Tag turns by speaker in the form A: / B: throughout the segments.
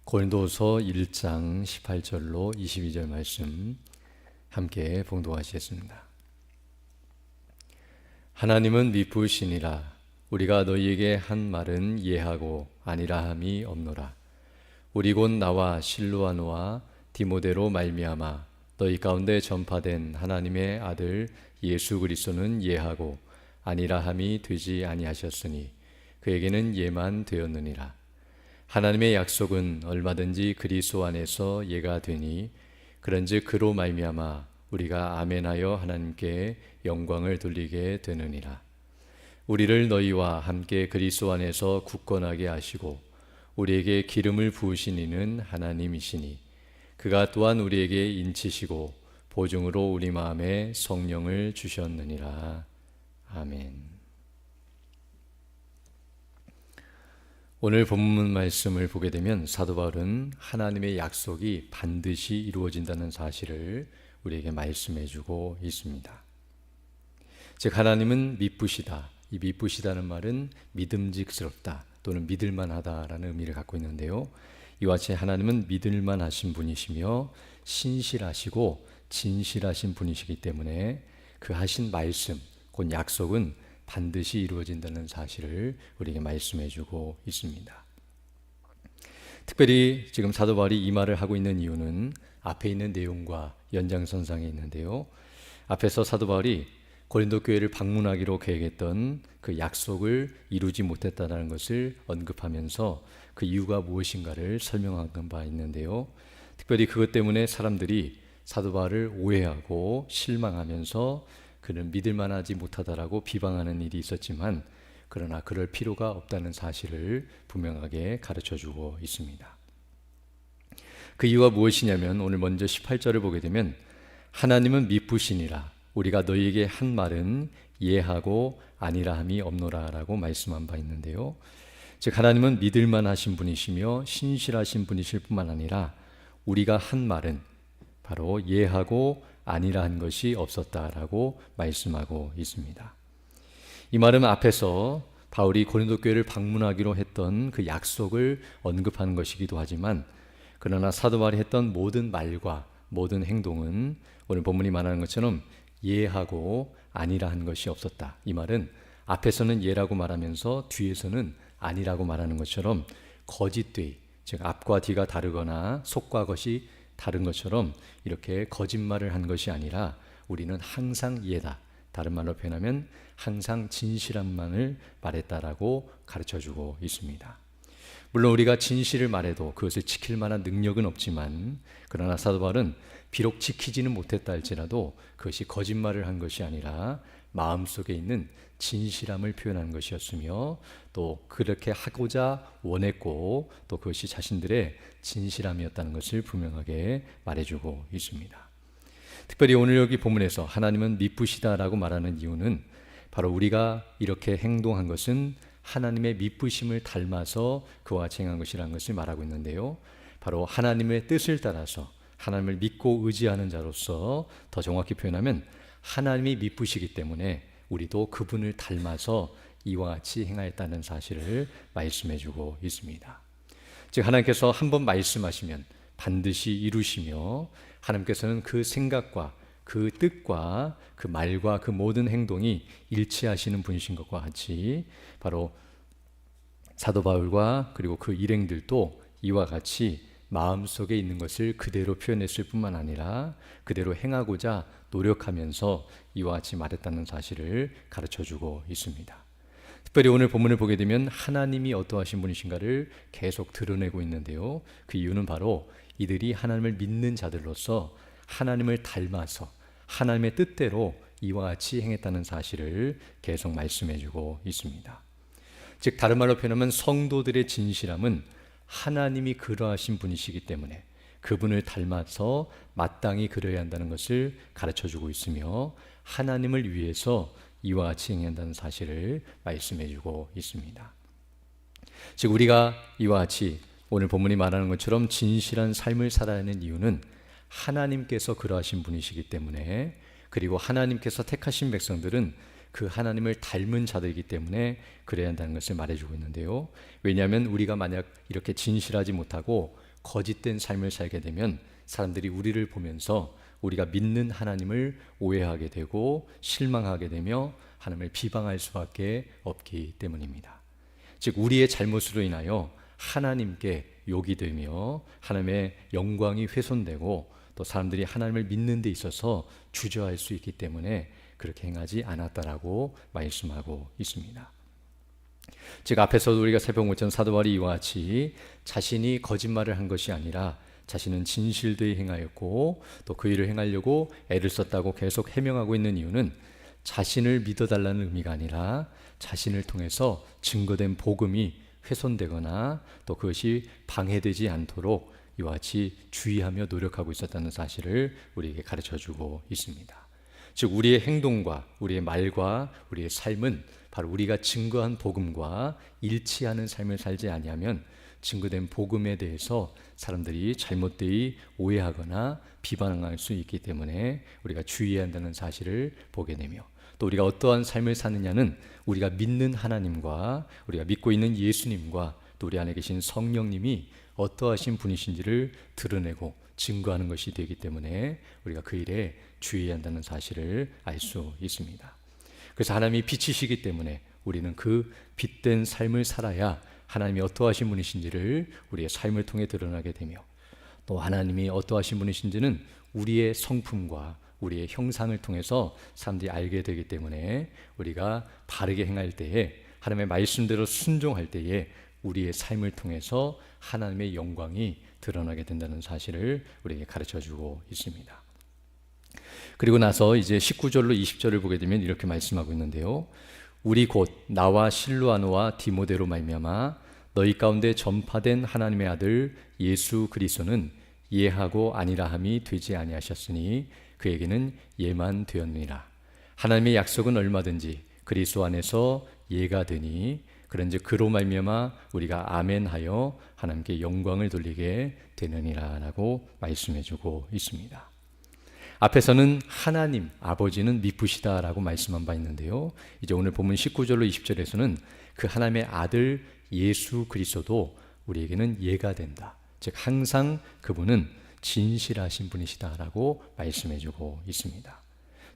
A: 고린도서 1장 18절로 22절 말씀 함께 봉독하시겠습니다. 하나님은 미쁘시니라. 우리가 너희에게 한 말은 예하고 아니라 함이 없노라. 우리 곧 나와 실루아노와 디모데로 말미암아 너희 가운데 전파된 하나님의 아들 예수 그리스도는 예하고 아니라 함이 되지 아니하셨으니 그에게는 예만 되었느니라. 하나님의 약속은 얼마든지 그리스도 안에서 예가 되니 그런즉 그로 말미암아 우리가 아멘하여 하나님께 영광을 돌리게 되느니라. 우리를 너희와 함께 그리스도 안에서 굳건하게 하시고 우리에게 기름을 부으신 이는 하나님이시니 그가 또한 우리에게 인치시고 보증으로 우리 마음에 성령을 주셨느니라. 아멘. 오늘 본문 말씀을 보게 되면 사도 바울은 하나님의 약속이 반드시 이루어진다는 사실을 우리에게 말씀해 주고 있습니다. 즉 하나님은 미쁘시다. 이 미쁘시다는 말은 믿음직스럽다 또는 믿을만하다라는 의미를 갖고 있는데요. 이와 같이 하나님은 믿을만하신 분이시며 신실하시고 진실하신 분이시기 때문에 그 하신 말씀, 곧 약속은 반드시 이루어진다는 사실을 우리에게 말씀해 주고 있습니다. 특별히 지금 사도 바울이 이 말을 하고 있는 이유는 앞에 있는 내용과 연장선상에 있는데요. 앞에서 사도 바울이 고린도 교회를 방문하기로 계획했던 그 약속을 이루지 못했다는 것을 언급하면서 그 이유가 무엇인가를 설명한 바 있는데요. 특별히 그것 때문에 사람들이 사도 바울을 오해하고 실망하면서 그는 믿을만하지 못하다라고 비방하는 일이 있었지만 그러나 그럴 필요가 없다는 사실을 분명하게 가르쳐주고 있습니다. 그 이유가 무엇이냐면 오늘 먼저 18절을 보게 되면 하나님은 미쁘시니라. 우리가 너희에게 한 말은 예하고 아니라 함이 없노라 라고 말씀한 바 있는데요. 즉 하나님은 믿을만하신 분이시며 신실하신 분이실 뿐만 아니라 우리가 한 말은 바로 예하고 아니라 한 것이 없었다라고 말씀하고 있습니다. 이 말은 앞에서 바울이 고린도 교회를 방문하기로 했던 그 약속을 언급하는 것이기도 하지만 그러나 사도 바울이 했던 모든 말과 모든 행동은 오늘 본문이 말하는 것처럼 예하고 아니라 한 것이 없었다. 이 말은 앞에서는 예라고 말하면서 뒤에서는 아니라고 말하는 것처럼 거짓되이, 즉 앞과 뒤가 다르거나 속과 겉이 다른 것처럼 이렇게 거짓말을 한 것이 아니라 우리는 항상 예다. 다른 말로 표현하면 항상 진실함만을 말했다라고 가르쳐주고 있습니다. 물론 우리가 진실을 말해도 그것을 지킬 만한 능력은 없지만 그러나 사도 바울은 비록 지키지는 못했다 할지라도 그것이 거짓말을 한 것이 아니라 마음속에 있는 진실함을 표현한 것이었으며 또 그렇게 하고자 원했고 또 그것이 자신들의 진실함이었다는 것을 분명하게 말해주고 있습니다. 특별히 오늘 여기 본문에서 하나님은 미쁘시다라고 말하는 이유는 바로 우리가 이렇게 행동한 것은 하나님의 미쁘심을 닮아서 그와 같이 행한 것이라는 것을 말하고 있는데요. 바로 하나님의 뜻을 따라서 하나님을 믿고 의지하는 자로서 더 정확히 표현하면 하나님이 미쁘시기 때문에 우리도 그분을 닮아서 이와 같이 행하였다는 사실을 말씀해 주고 있습니다. 즉 하나님께서 한번 말씀하시면 반드시 이루시며 하나님께서는 그 생각과 그 뜻과 그 말과 그 모든 행동이 일치하시는 분이신 것과 같이 바로 사도 바울과 그리고 그 일행들도 이와 같이 마음속에 있는 것을 그대로 표현했을 뿐만 아니라 그대로 행하고자 노력하면서 이와 같이 말했다는 사실을 가르쳐주고 있습니다. 특별히 오늘 본문을 보게 되면 하나님이 어떠하신 분이신가를 계속 드러내고 있는데요. 그 이유는 바로 이들이 하나님을 믿는 자들로서 하나님을 닮아서 하나님의 뜻대로 이와 같이 행했다는 사실을 계속 말씀해주고 있습니다. 즉 다른 말로 표현하면 성도들의 진실함은 하나님이 그러하신 분이시기 때문에 그분을 닮아서 마땅히 그려야 한다는 것을 가르쳐주고 있으며 하나님을 위해서 이와 같이 행한다는 사실을 말씀해주고 있습니다. 즉 우리가 이와 같이 오늘 본문이 말하는 것처럼 진실한 삶을 살아야 하는 이유는 하나님께서 그러하신 분이시기 때문에 그리고 하나님께서 택하신 백성들은 그 하나님을 닮은 자들이기 때문에 그래야 한다는 것을 말해주고 있는데요. 왜냐하면 우리가 만약 이렇게 진실하지 못하고 거짓된 삶을 살게 되면 사람들이 우리를 보면서 우리가 믿는 하나님을 오해하게 되고 실망하게 되며 하나님을 비방할 수밖에 없기 때문입니다. 즉 우리의 잘못으로 인하여 하나님께 욕이 되며 하나님의 영광이 훼손되고 또 사람들이 하나님을 믿는 데 있어서 주저할 수 있기 때문에 그렇게 행하지 않았다라고 말씀하고 있습니다. 즉 앞에서도 우리가 살펴본 것처럼 사도 바울이 이와 같이 자신이 거짓말을 한 것이 아니라 자신은 진실되이 행하였고 또 그 일을 행하려고 애를 썼다고 계속 해명하고 있는 이유는 자신을 믿어달라는 의미가 아니라 자신을 통해서 증거된 복음이 훼손되거나 또 그것이 방해되지 않도록 이와 같이 주의하며 노력하고 있었다는 사실을 우리에게 가르쳐주고 있습니다. 즉 우리의 행동과 우리의 말과 우리의 삶은 바로 우리가 증거한 복음과 일치하는 삶을 살지 아니하면 증거된 복음에 대해서 사람들이 잘못되이 오해하거나 비방할 수 있기 때문에 우리가 주의해야 한다는 사실을 보게 되며 또 우리가 어떠한 삶을 사느냐는 우리가 믿는 하나님과 우리가 믿고 있는 예수님과 또 우리 안에 계신 성령님이 어떠하신 분이신지를 드러내고 증거하는 것이 되기 때문에 우리가 그 일에 주의해야 한다는 사실을 알 수 있습니다. 그래서 하나님이 빛이시기 때문에 우리는 그 빛된 삶을 살아야 하나님이 어떠하신 분이신지를 우리의 삶을 통해 드러나게 되며 또 하나님이 어떠하신 분이신지는 우리의 성품과 우리의 형상을 통해서 사람들이 알게 되기 때문에 우리가 바르게 행할 때에 하나님의 말씀대로 순종할 때에 우리의 삶을 통해서 하나님의 영광이 드러나게 된다는 사실을 우리에게 가르쳐주고 있습니다. 그리고 나서 이제 19절로 20절을 보게 되면 이렇게 말씀하고 있는데요. 우리 곧 나와 실루아노와 디모데로 말미암아 너희 가운데 전파된 하나님의 아들 예수 그리스도는 예하고 아니라함이 되지 아니하셨으니 그에게는 예만 되었느니라. 하나님의 약속은 얼마든지 그리스도 안에서 예가 되니 그런즉 그로 말미암아 우리가 아멘하여 하나님께 영광을 돌리게 되느니라 라고 말씀해주고 있습니다. 앞에서는 하나님 아버지는 미쁘시다 라고 말씀한 바 있는데요, 이제 오늘 본문 19절로 20절에서는 그 하나님의 아들 예수 그리스도도 우리에게는 예가 된다, 즉 항상 그분은 진실하신 분이시다 라고 말씀해주고 있습니다.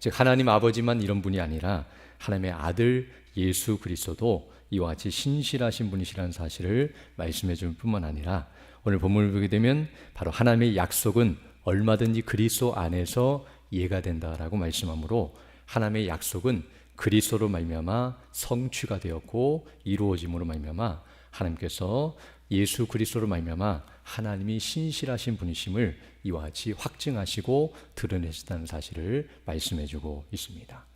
A: 즉 하나님 아버지만 이런 분이 아니라 하나님의 아들 예수 그리스도도 이와 같이 신실하신 분이시라는 사실을 말씀해 줄 뿐만 아니라 오늘 본문을 보게 되면 바로 하나님의 약속은 얼마든지 그리스도 안에서 예가 된다라고 말씀하므로 하나님의 약속은 그리스도로 말미암아 성취가 되었고 이루어짐으로 말미암아 하나님께서 예수 그리스도로 말미암아 하나님이 신실하신 분이심을 이와 같이 확증하시고 드러내셨다는 사실을 말씀해주고 있습니다.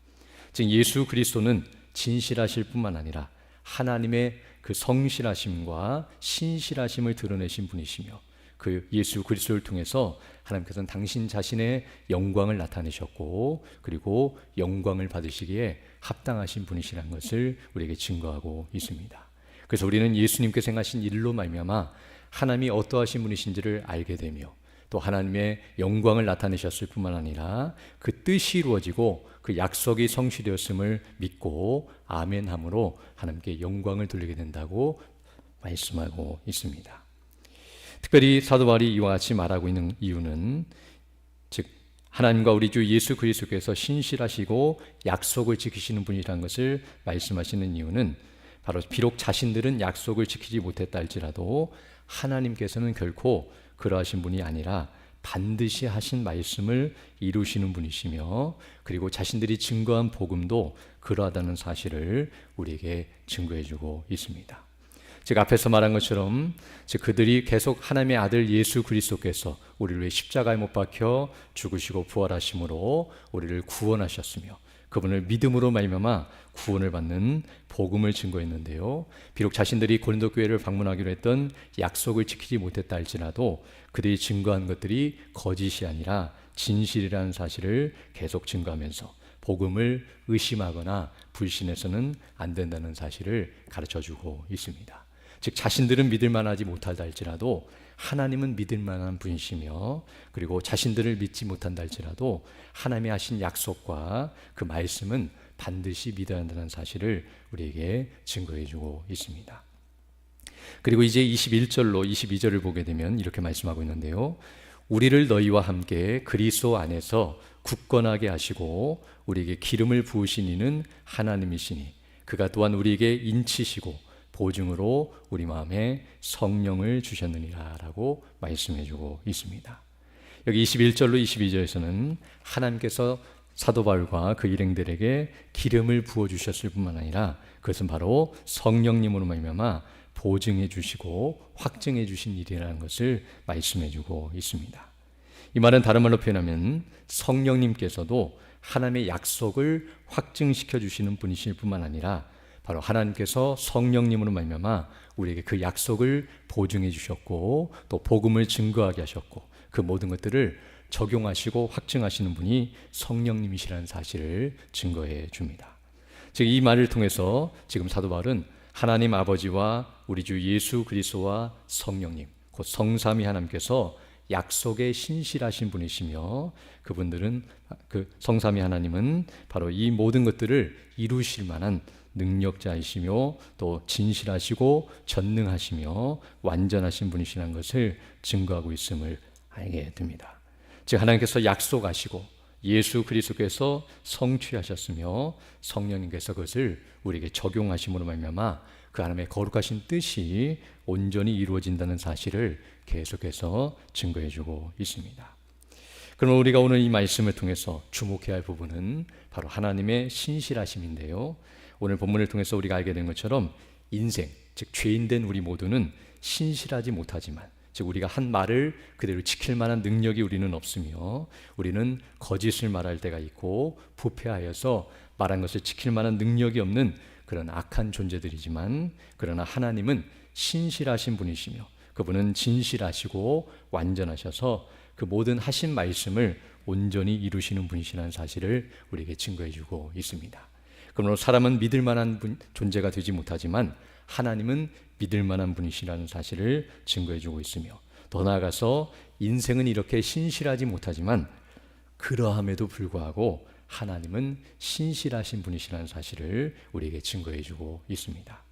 A: 즉 예수 그리스도는 진실하실 뿐만 아니라 하나님의 그 성실하심과 신실하심을 드러내신 분이시며 그 예수 그리스도를 통해서 하나님께서는 당신 자신의 영광을 나타내셨고 그리고 영광을 받으시기에 합당하신 분이시라는 것을 우리에게 증거하고 있습니다. 그래서 우리는 예수님께서 행하신 일로 말미암아 하나님이 어떠하신 분이신지를 알게 되며 또 하나님의 영광을 나타내셨을 뿐만 아니라 그 뜻이 이루어지고 그 약속이 성취되었음을 믿고 아멘함으로 하나님께 영광을 돌리게 된다고 말씀하고 있습니다. 특별히 사도 바울이 이와 같이 말하고 있는 이유는 즉 하나님과 우리 주 예수 그리스도께서 신실하시고 약속을 지키시는 분이라는 것을 말씀하시는 이유는 바로 비록 자신들은 약속을 지키지 못했다 할지라도 하나님께서는 결코 그러하신 분이 아니라 반드시 하신 말씀을 이루시는 분이시며 그리고 자신들이 증거한 복음도 그러하다는 사실을 우리에게 증거해주고 있습니다. 즉 앞에서 말한 것처럼 즉 그들이 계속 하나님의 아들 예수 그리스도께서 우리를 위해 십자가에 못 박혀 죽으시고 부활하심으로 우리를 구원하셨으며 그분을 믿음으로 말미암아 구원을 받는 복음을 증거했는데요, 비록 자신들이 고린도 교회를 방문하기로 했던 약속을 지키지 못했다 할지라도 그들이 증거한 것들이 거짓이 아니라 진실이라는 사실을 계속 증거하면서 복음을 의심하거나 불신해서는 안 된다는 사실을 가르쳐주고 있습니다. 즉 자신들은 믿을 만하지 못하다 할지라도 하나님은 믿을 만한 분이시며 그리고 자신들을 믿지 못한다 할지라도 하나님이 하신 약속과 그 말씀은 반드시 믿어야 한다는 사실을 우리에게 증거해 주고 있습니다. 그리고 이제 21절로 22절을 보게 되면 이렇게 말씀하고 있는데요. 우리를 너희와 함께 그리스도 안에서 굳건하게 하시고 우리에게 기름을 부으신 이는 하나님이시니 그가 또한 우리에게 인치시고 보증으로 우리 마음에 성령을 주셨느니라 라고 말씀해 주고 있습니다. 여기 21절로 22절에서는 하나님께서 사도 바울과 그 일행들에게 기름을 부어주셨을 뿐만 아니라 그것은 바로 성령님으로 말미암아 보증해 주시고 확증해 주신 일이라는 것을 말씀해 주고 있습니다. 이 말은 다른 말로 표현하면 성령님께서도 하나님의 약속을 확증시켜 주시는 분이실 뿐만 아니라 바로 하나님께서 성령님으로 말미암아 우리에게 그 약속을 보증해 주셨고 또 복음을 증거하게 하셨고 그 모든 것들을 적용하시고 확증하시는 분이 성령님이시라는 사실을 증거해 줍니다. 즉 이 말을 통해서 지금 사도 바울은 하나님 아버지와 우리 주 예수 그리스도와 성령님 곧 성삼위 하나님께서 약속에 신실하신 분이시며 그분들은 그 성삼위 하나님은 바로 이 모든 것들을 이루실 만한 능력자이시며 또 진실하시고 전능하시며 완전하신 분이시라는 것을 증거하고 있음을 알게 됩니다. 즉 하나님께서 약속하시고 예수 그리스도께서 성취하셨으며 성령님께서 그것을 우리에게 적용하심으로 말미암아 그 하나님의 거룩하신 뜻이 온전히 이루어진다는 사실을 계속해서 증거해주고 있습니다. 그러면 우리가 오늘 이 말씀을 통해서 주목해야 할 부분은 바로 하나님의 신실하심인데요. 오늘 본문을 통해서 우리가 알게 된 것처럼 인생, 즉 죄인된 우리 모두는 신실하지 못하지만 즉 우리가 한 말을 그대로 지킬 만한 능력이 우리는 없으며 우리는 거짓을 말할 때가 있고 부패하여서 말한 것을 지킬 만한 능력이 없는 그런 악한 존재들이지만 그러나 하나님은 신실하신 분이시며 그분은 진실하시고 완전하셔서 그 모든 하신 말씀을 온전히 이루시는 분이시라는 사실을 우리에게 증거해 주고 있습니다. 그러므로 사람은 믿을 만한 존재가 되지 못하지만 하나님은 믿을 만한 분이시라는 사실을 증거해 주고 있으며 더 나아가서 인생은 이렇게 신실하지 못하지만 그러함에도 불구하고 하나님은 신실하신 분이시라는 사실을 우리에게 증거해 주고 있습니다.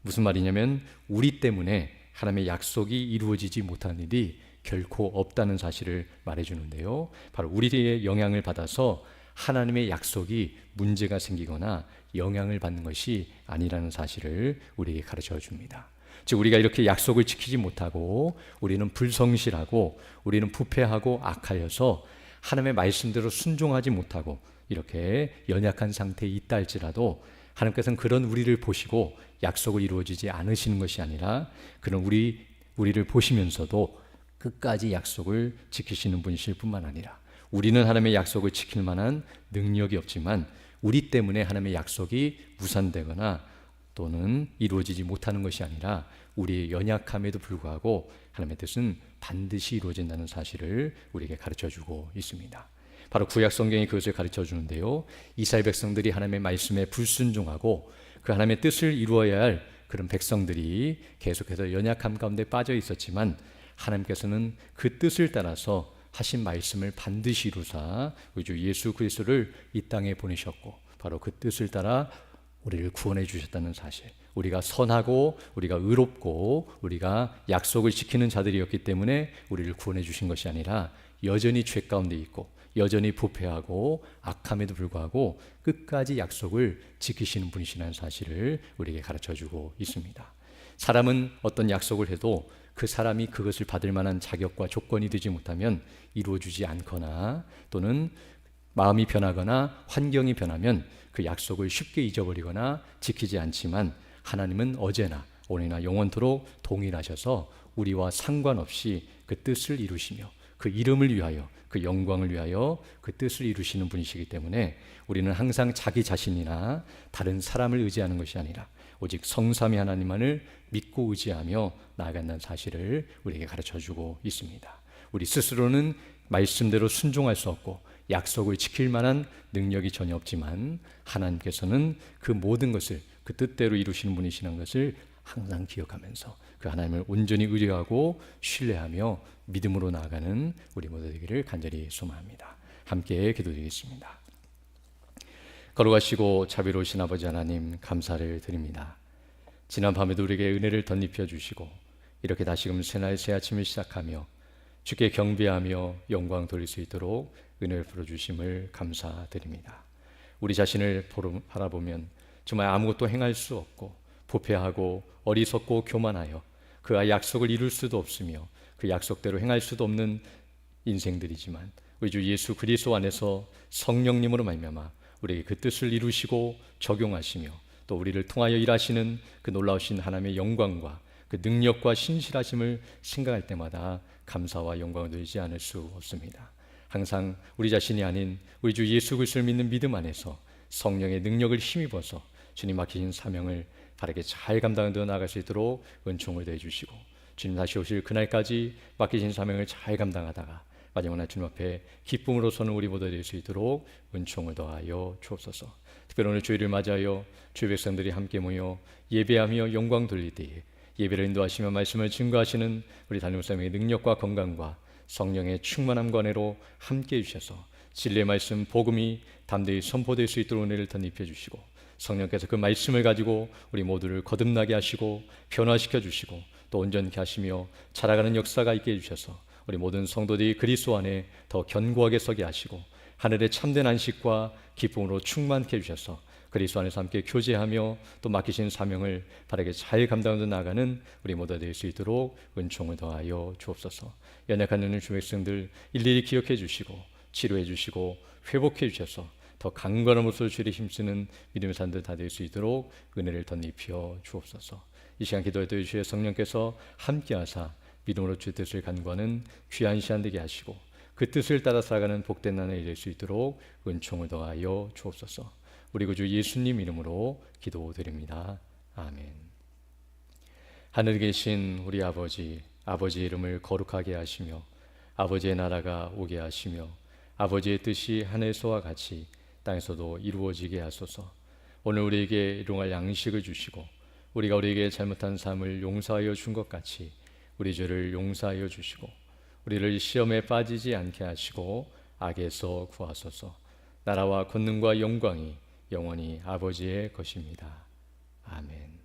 A: 무슨 말이냐면 우리 때문에 하나님의 약속이 이루어지지 못한 일이 결코 없다는 사실을 말해주는데요. 바로 우리의 영향을 받아서 하나님의 약속이 문제가 생기거나 영향을 받는 것이 아니라는 사실을 우리에게 가르쳐 줍니다. 즉 우리가 이렇게 약속을 지키지 못하고 우리는 불성실하고 우리는 부패하고 악하여서 하나님의 말씀대로 순종하지 못하고 이렇게 연약한 상태에 있다 할지라도 하나님께서는 그런 우리를 보시고 약속을 이루어지지 않으시는 것이 아니라 그런 우리를 보시면서도 끝까지 약속을 지키시는 분이실 뿐만 아니라 우리는 하나님의 약속을 지킬 만한 능력이 없지만 우리 때문에 하나님의 약속이 무산되거나 또는 이루어지지 못하는 것이 아니라 우리의 연약함에도 불구하고 하나님의 뜻은 반드시 이루어진다는 사실을 우리에게 가르쳐주고 있습니다. 바로 구약 성경이 그것을 가르쳐주는데요. 이스라엘 백성들이 하나님의 말씀에 불순종하고 그 하나님의 뜻을 이루어야 할 그런 백성들이 계속해서 연약함 가운데 빠져 있었지만 하나님께서는 그 뜻을 따라서 하신 말씀을 반드시 이루사 우리 주 예수 그리스도를 이 땅에 보내셨고 바로 그 뜻을 따라 우리를 구원해 주셨다는 사실, 우리가 선하고 우리가 의롭고 우리가 약속을 지키는 자들이었기 때문에 우리를 구원해 주신 것이 아니라 여전히 죄 가운데 있고 여전히 부패하고 악함에도 불구하고 끝까지 약속을 지키시는 분이시라는 사실을 우리에게 가르쳐주고 있습니다. 사람은 어떤 약속을 해도 그 사람이 그것을 받을 만한 자격과 조건이 되지 못하면 이루어주지 않거나 또는 마음이 변하거나 환경이 변하면 그 약속을 쉽게 잊어버리거나 지키지 않지만 하나님은 어제나 오늘이나 영원토록 동일하셔서 우리와 상관없이 그 뜻을 이루시며 그 이름을 위하여 그 영광을 위하여 그 뜻을 이루시는 분이시기 때문에 우리는 항상 자기 자신이나 다른 사람을 의지하는 것이 아니라 오직 성삼위 하나님만을 믿고 의지하며 나아간다는 사실을 우리에게 가르쳐주고 있습니다. 우리 스스로는 말씀대로 순종할 수 없고 약속을 지킬 만한 능력이 전혀 없지만 하나님께서는 그 모든 것을 그 뜻대로 이루시는 분이시는 것을 항상 기억하면서 그 하나님을 온전히 의뢰하고 신뢰하며 믿음으로 나아가는 우리 모두 되기를 간절히 소망합니다. 함께 기도드리겠습니다. 거룩하시고 자비로우신 아버지 하나님 감사를 드립니다. 지난 밤에도 우리에게 은혜를 덧입혀 주시고 이렇게 다시금 새날 새 아침을 시작하며 주께 경배하며 영광 돌릴 수 있도록 은혜를 풀어주심을 감사드립니다. 우리 자신을 바라보면 정말 아무것도 행할 수 없고 부패하고 어리석고 교만하여 그와 약속을 이룰 수도 없으며 그 약속대로 행할 수도 없는 인생들이지만 우리 주 예수 그리스도 안에서 성령님으로 말미암아 우리에게 그 뜻을 이루시고 적용하시며 또 우리를 통하여 일하시는 그 놀라우신 하나님의 영광과 그 능력과 신실하심을 생각할 때마다 감사와 영광을 드리지 않을 수 없습니다. 항상 우리 자신이 아닌 우리 주 예수 그리스도를 믿는 믿음 안에서 성령의 능력을 힘입어서 주님 맡기신 사명을 바르게 잘 감당하며 나아갈 수 있도록 은총을 더해주시고 주님 다시 오실 그날까지 맡기신 사명을 잘 감당하다가 마지막 날 주님 앞에 기쁨으로서는 우리 모두 될 수 있도록 은총을 더하여 주옵소서. 특별히 오늘 주일을 맞이하여 주의 백성들이 함께 모여 예배하며 영광 돌릴 때에 예배를 인도하시며 말씀을 증거하시는 우리 담임 목사님의 능력과 건강과 성령의 충만함과 은혜로 함께 해주셔서 진리의 말씀 복음이 담대히 선포될 수 있도록 은혜를 덧입혀 주시고 성령께서 그 말씀을 가지고 우리 모두를 거듭나게 하시고 변화시켜 주시고 또 온전케 하시며 자라가는 역사가 있게 해주셔서 우리 모든 성도들이 그리스도 안에 더 견고하게 서게 하시고 하늘의 참된 안식과 기쁨으로 충만케 해주셔서 그리스도 안에서 함께 교제하며 또 맡기신 사명을 바르게 잘 감당하며 나아가는 우리 모두 될 수 있도록 은총을 더하여 주옵소서. 연약한 은혜 주 백성들 일일이 기억해 주시고 치료해 주시고 회복해 주셔서 더 강건함으로써 주를 힘쓰는 믿음의 산들 다 될 수 있도록 은혜를 덧입혀 주옵소서. 이 시간 기도할 때 주의 성령께서 함께하사 믿음으로 주의 뜻을 간구하는 귀한 시간 되게 하시고 그 뜻을 따라 살아가는 복된 날에 이를 수 있도록 은총을 더하여 주옵소서. 우리 구주 예수님 이름으로 기도드립니다. 아멘. 하늘에 계신 우리 아버지, 아버지의 이름을 거룩하게 하시며 아버지의 나라가 오게 하시며 아버지의 뜻이 하늘에서와 같이 땅에서도 이루어지게 하소서. 오늘 우리에게 일용할 양식을 주시고 우리가 우리에게 잘못한 삶을 용서하여 준 것 같이 우리 죄를 용서하여 주시고 우리를 시험에 빠지지 않게 하시고 악에서 구하소서. 나라와 권능과 영광이 영원히 아버지의 것입니다. 아멘.